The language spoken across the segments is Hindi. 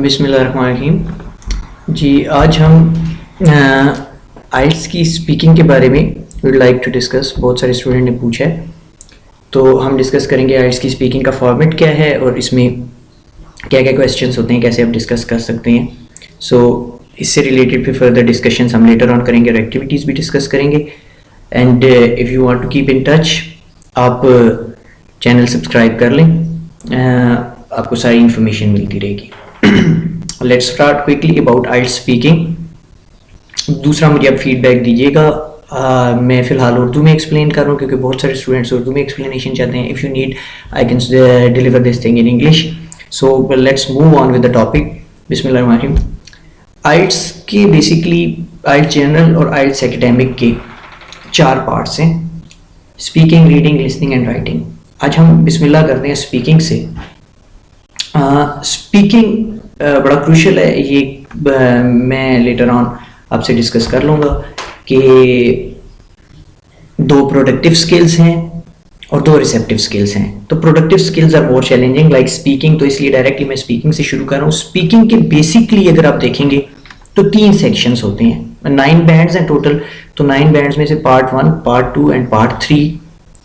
बिस्मिल्लाहिर्रहमानिर्रहीम। जी, आज हम आइल्स की स्पीकिंग के बारे में वुड लाइक टू डिस्कस। बहुत सारे स्टूडेंट ने पूछा है, तो हम डिस्कस करेंगे आइल्स की स्पीकिंग का फॉर्मेट क्या है और इसमें क्या क्या क्वेश्चंस होते हैं, कैसे आप डिस्कस कर सकते हैं। इससे रिलेटेड फिर फर्दर डिस्कशंस हम लेटर ऑन करेंगे और एक्टिविटीज़ भी डिस्कस करेंगे। And if you want to keep in touch, आप चैनल सब्सक्राइब कर लें, आपको सारी इन्फॉर्मेशन मिलती रहेगी। Let's start quickly about IELTS speaking. दूसरा, मुझे आप फीडबैक दीजिएगा। मैं फ़िलहाल उर्दू में एक्सप्लेन कर रहा हूँ क्योंकि बहुत सारे स्टूडेंट्स उर्दू में एक्सप्लेनेशन चाहते हैं। If you need, I can deliver this thing in English. So let's move on with the topic. बिस्मिल्लाहिर्रहमानिर्रहीम। आइल्स के बेसिकली आइल्स जनरल और आइल्स एकेडमिक के 4 पार्ट्स हैं: speaking, reading, listening and writing. आज हम बिस्मिल्लाह करते हैं स्पीकिंग से। स्पीकिंग बड़ा क्रूशल है, ये मैं लेटर ऑन आपसे डिस्कस कर लूँगा कि 2 प्रोडक्टिव स्किल्स हैं और 2 रिसेप्टिव स्किल्स हैं। तो productive skills are more challenging like speaking, तो इसलिए डायरेक्टली मैं स्पीकिंग से शुरू कर रहा हूँ। स्पीकिंग के बेसिकली अगर आप देखेंगे तो 3 सेक्शंस होते हैं, 9 बैंड्स हैं टोटल। तो 9 बैंड्स में से पार्ट 1, पार्ट 2 एंड पार्ट 3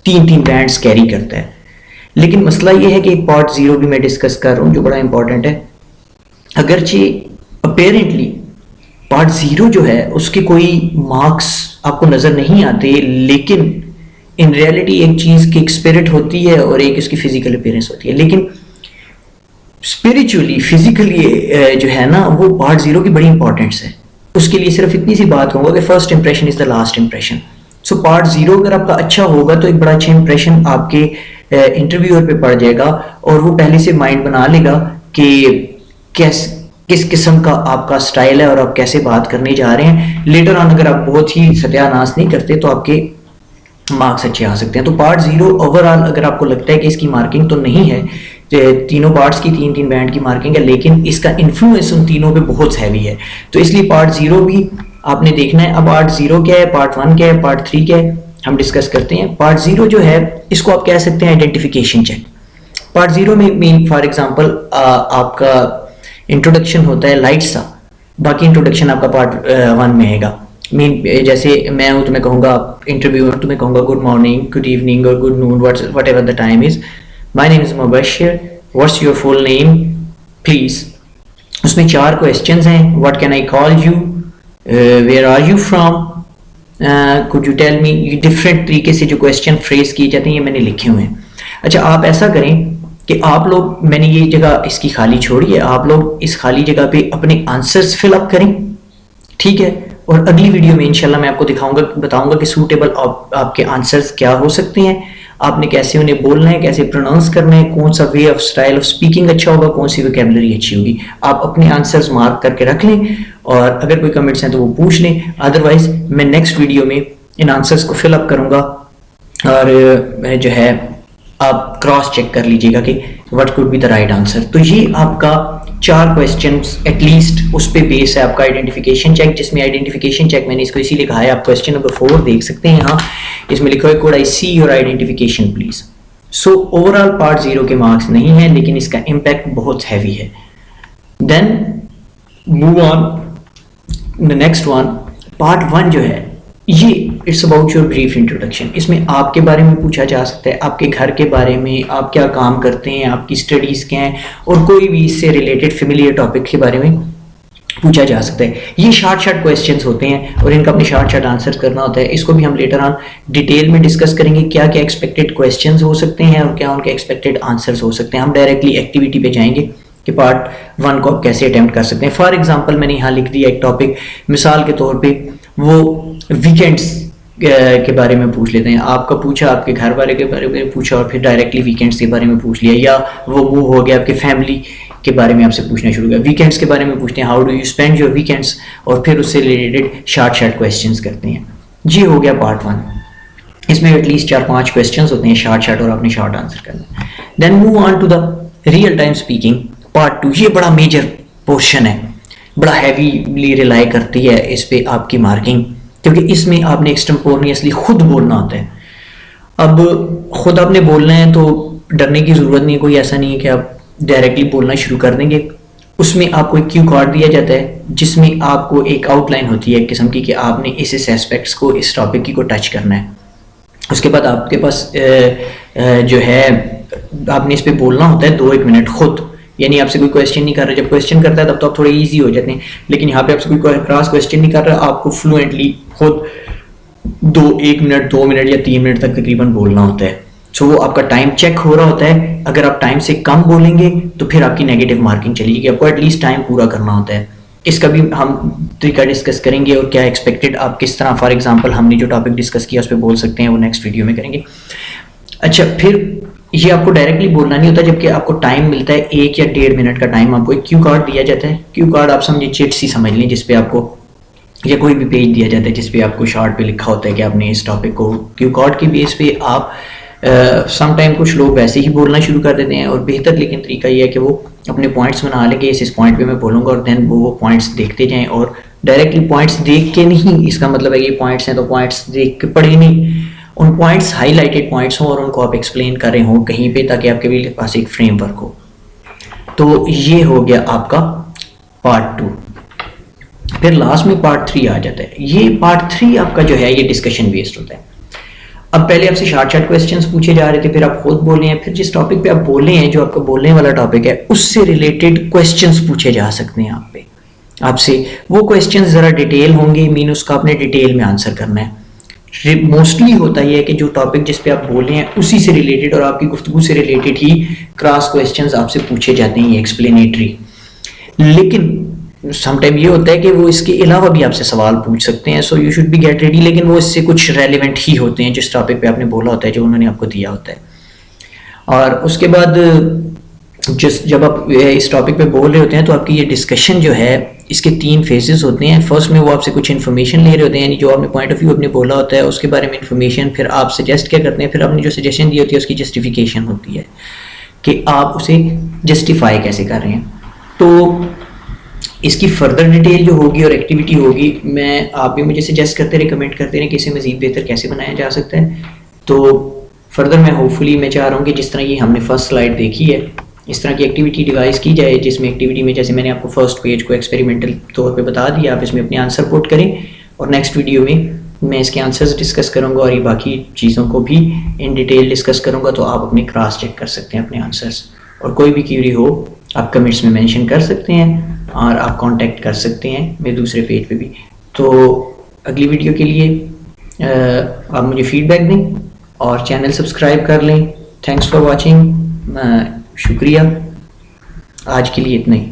तीन बैंड्स कैरी करता है। लेकिन मसला ये है कि पार्ट 0 भी मैं डिस्कस कर रहा हूँ जो बड़ा इंपॉर्टेंट है। अगरचे अपेरेंटली पार्ट 0 जो है उसके कोई मार्क्स आपको नज़र नहीं आते, लेकिन इन रियलिटी एक चीज़ की एक स्पिरिट होती है और एक इसकी फिजिकल अपीयरेंस होती है। लेकिन स्पिरिचुअली, फिजिकली जो है ना, वो पार्ट 0 की बड़ी इंपॉर्टेंस है। उसके लिए सिर्फ इतनी सी बात कहूँगा कि first impression is the last impression. So part 0 अगर आपका अच्छा होगा तो एक बड़ा अच्छा इंप्रेशन आपके इंटरव्यूअर पे पड़ जाएगा और वो पहले से माइंड बना लेगा कि किस किस्म का आपका स्टाइल है और आप कैसे बात करने जा रहे हैं। लेटर ऑन अगर आप बहुत ही सत्यानाश नहीं करते तो आपके मार्क्स अच्छे आ सकते हैं। तो पार्ट 0 ओवरऑल अगर आपको लगता है कि इसकी मार्किंग तो नहीं है, तीनों पार्ट्स की 3-3 बैंड की मार्किंग है, लेकिन इसका इन्फ्लुएंस उन तीनों पे बहुत हैवी है, तो इसलिए पार्ट 0 भी आपने देखना है। अब पार्ट 0 क्या है, पार्ट 1 क्या है, पार्ट 3 क्या है, हम डिस्कस करते हैं। पार्ट 0 जो है इसको आप कह सकते हैं आइडेंटिफिकेशन चेक। पार्ट 0 में मीन फॉर एग्जांपल आपका इंट्रोडक्शन होता है लाइट सा, बाकी इंट्रोडक्शन आपका पार्ट 1 में आएगा। मीन जैसे मैं हूँ तो मैं कहूँगा, इंटरव्यू तो मैं कहूँगा गुड मॉर्निंग, गुड इवनिंग और good noon, whatever the time is, my name is Mubashir, what's your full name please. उसमें 4 क्वेश्चंस हैं: what can I call you, where are you from, could you tell me. ये डिफरेंट तरीके से जो क्वेश्चन फ्रेज किए जाते हैं ये मैंने लिखे हुए हैं। अच्छा, आप ऐसा करें कि आप लोग, मैंने ये जगह इसकी खाली छोड़ी है, आप लोग इस खाली जगह पे अपने आंसर्स फिलअप करें, ठीक है। और अगली वीडियो में इंशाल्लाह मैं आपको बताऊंगा कि सूटेबल आपके आंसर्स क्या हो सकते हैं, आपने कैसे उन्हें बोलना है, कैसे प्रोनाउंस करना है, कौन सा way of style of speaking अच्छा होगा, कौन सी वोकैबुलरी अच्छी होगी। आप अपने आंसर्स मार्क करके रख लें और अगर कोई कमेंट्स हैं तो वो पूछ लें। अदरवाइज मैं नेक्स्ट वीडियो में इन आंसर्स को फिलअप करूंगा और जो है आप क्रॉस चेक कर लीजिएगा कि what could be the right answer. तो ये आपका 4 क्वेश्चंस एटलीस्ट उस पे बेस है आपका आइडेंटिफिकेशन चेक, जिसमें आइडेंटिफिकेशन चेक मैंने इसको इसीलिए कहा है। आप क्वेश्चन नंबर 4 देख सकते हैं, यहाँ इसमें लिखा है could I see your identification please. So overall part 0 के मार्क्स नहीं है, लेकिन इसका इम्पैक्ट बहुत हैवी है। Then move on the next one. Part 1 जो है ये it's about your brief introduction. इसमें आपके बारे में पूछा जा सकता है, आपके घर के बारे में, आप क्या काम करते हैं, आपकी स्टडीज़ क्या हैं, और कोई भी इससे रिलेटेड फेमिलियर टॉपिक के बारे में पूछा जा सकता है। ये शॉर्ट क्वेश्चंस होते हैं और इनका अपने शॉर्ट आंसर करना होता है। इसको भी हम लेटर ऑन डिटेल में डिस्कस करेंगे, क्या क्या एक्सपेक्टेड क्वेश्चंस हो सकते हैं और क्या उनके एक्सपेक्टेड आंसर्स हो सकते हैं। हम डायरेक्टली एक्टिविटी पे जाएंगे कि पार्ट 1 को आप कैसे अटेम्प्ट कर सकते हैं। फॉर एग्जाम्पल मैंने यहाँ लिख दिया एक टॉपिक, मिसाल के तौर पे वो वीकेंड्स के बारे में पूछ लेते हैं। आपका पूछा, आपके घर वाले के बारे में पूछा और फिर डायरेक्टली वीकेंड्स के बारे में पूछ लिया, या वो मूव हो गया आपके फैमिली के बारे में आपसे पूछना शुरू किया। वीकेंड्स के बारे में पूछते हैं, how do you spend your weekends, और फिर उससे रिलेटेड शॉर्ट क्वेश्चंस करते हैं। ये हो गया पार्ट 1। इसमें एटलीस्ट 4-5 क्वेश्चंस होते हैं शॉर्ट और आपने शॉर्ट आंसर करना है। Then move on to the real time speaking part 2। ये बड़ा मेजर पोर्शन है, बड़ा हैवीली रिलाई करती है इस पे आपकी मार्किंग, क्योंकि इसमें आपने एक्सटेम्पोरनियसली खुद बोलना होता है। अब खुद आपने बोलना है तो डरने की ज़रूरत नहीं है, कोई ऐसा नहीं है कि आप डायरेक्टली बोलना शुरू कर देंगे। उसमें आपको एक क्यू कार्ड दिया जाता है जिसमें आपको एक आउटलाइन होती है एक किस्म की कि आपने इस एस्पेक्ट्स को, इस टॉपिक की को टच करना है। उसके बाद आपके पास जो है आपने इस पे बोलना होता है 2-1 मिनट खुद, यानी आपसे कोई क्वेश्चन नहीं कर रहा। जब क्वेश्चन करता है तब तो आप थोड़े इजी हो जाते हैं, लेकिन यहाँ पे आपसे कोई क्रॉस क्वेश्चन नहीं कर रहा, आपको फ्लुएंटली खुद 1 मिनट 2 मिनट या 3 मिनट तक तकरीबन बोलना होता है। सो वो आपका टाइम चेक हो रहा होता है। अगर आप टाइम से कम बोलेंगे तो फिर आपकी नेगेटिव मार्किंग चलेगी। आपको एटलीस्ट टाइम पूरा करना होता है। इसका भी हम तरीका डिस्कस करेंगे और क्या एक्सपेक्टेड आप किस तरह, फॉर एग्जांपल हमने जो टॉपिक डिस्कस किया उस पर बोल सकते हैं, वो नेक्स्ट वीडियो में करेंगे। अच्छा, फिर ये आपको डायरेक्टली बोलना नहीं होता, जबकि आपको टाइम मिलता है 1 या 1.5 मिनट का टाइम। आपको एक क्यू कार्ड दिया जाता है। क्यू कार्ड आप समझिए चिट सी समझ लें, जिसपे आपको या कोई भी पेज दिया जाता है जिसपे आपको शार्ट पे लिखा होता है कि आपने इस टॉपिक को, क्यू कार्ड के बेस पे आप सम टाइम कुछ लोग वैसे ही बोलना शुरू कर देते हैं और बेहतर लेकिन तरीका ये है कि वो अपने पॉइंट्स बना लेंगे, इस पॉइंट पे मैं बोलूँगा और देन वो पॉइंट्स देखते जाएं। और डायरेक्टली पॉइंट्स देख के नहीं, इसका मतलब है कि पॉइंट्स हैं तो पॉइंट्स देख के पढ़े नहीं, उन पॉइंट्स हाईलाइटेड पॉइंट्स हों और उनको आप एक्सप्लेन कर रहे हों कहीं पे, ताकि आपके भी पास एक फ्रेमवर्क हो। तो ये हो गया आपका पार्ट 2। फिर लास्ट में पार्ट 3 आ जाता है। ये पार्ट 3 आपका जो है ये डिस्कशन बेस्ड होता है। अब पहले आपसे शॉर्ट क्वेश्चंस पूछे जा रहे थे, फिर आप खुद बोले हैं, फिर जिस टॉपिक पे आप बोले हैं, जो आपका बोलने वाला टॉपिक है, उससे रिलेटेड क्वेश्चंस पूछे जा सकते हैं आपसे। वो क्वेश्चंस जरा डिटेल होंगे, मीन उसका आपने डिटेल में आंसर करना है। मोस्टली होता ही है कि जो टॉपिक जिस पे आप बोले हैं उसी से रिलेटेड और आपकी गुफ्तगू से रिलेटेड ही क्रॉस क्वेश्चंस आपसे पूछे जाते हैं, एक्सप्लेनेटरी। लेकिन समटाइम ये होता है कि वो इसके अलावा भी आपसे सवाल पूछ सकते हैं, so you should be get ready, लेकिन वो इससे कुछ रेलिवेंट ही होते हैं जिस टॉपिक पे आपने बोला होता है, जो उन्होंने आपको दिया होता है। और उसके बाद जब आप इस टॉपिक पे बोल रहे होते हैं तो आपकी ये डिस्कशन जो है इसके 3 फेजेस होते हैं। फर्स्ट में वो आपसे कुछ इन्फॉर्मेशन ले रहे होते हैं, यानी जो आपने पॉइंट ऑफ व्यू अपने बोला होता है उसके बारे में इन्फॉर्मेशन, फिर आप सजेस्ट क्या करते हैं, फिर आपने जो सजेशन दी होती है उसकी जस्टिफिकेशन होती है कि आप उसे जस्टिफाई कैसे कर रहे हैं। तो इसकी फर्दर डिटेल जो होगी और एक्टिविटी होगी, मैं आप भी मुझे सजेस्ट करते रहे, कमेंट करते रहे कि इसे मज़ीद बेहतर कैसे बनाया जा सकता है। तो फर्दर मैं होपफुली मैं चाह रहा हूँ कि जिस तरह ये हमने फर्स्ट स्लाइड देखी है, इस तरह की एक्टिविटी डिवाइस की जाए, जिसमें एक्टिविटी में जैसे मैंने आपको फर्स्ट पेज को एक्सपेरिमेंटल तौर पे बता दिया, आप इसमें अपने आंसर पुट करें और नेक्स्ट वीडियो में मैं इसके आंसर्स डिस्कस करूँगा और ये बाकी चीज़ों को भी इन डिटेल डिस्कस करूँगा। तो आप अपने क्रॉस चेक कर सकते हैं अपने आंसर्स, और कोई भी क्यूरी हो आप कमेंट्स में मेंशन कर सकते हैं और आप कांटेक्ट कर सकते हैं मेरे दूसरे पेज पे भी। तो अगली वीडियो के लिए आप मुझे फीडबैक दें और चैनल सब्सक्राइब कर लें। थैंक्स फॉर वाचिंग, शुक्रिया। आज के लिए इतना ही।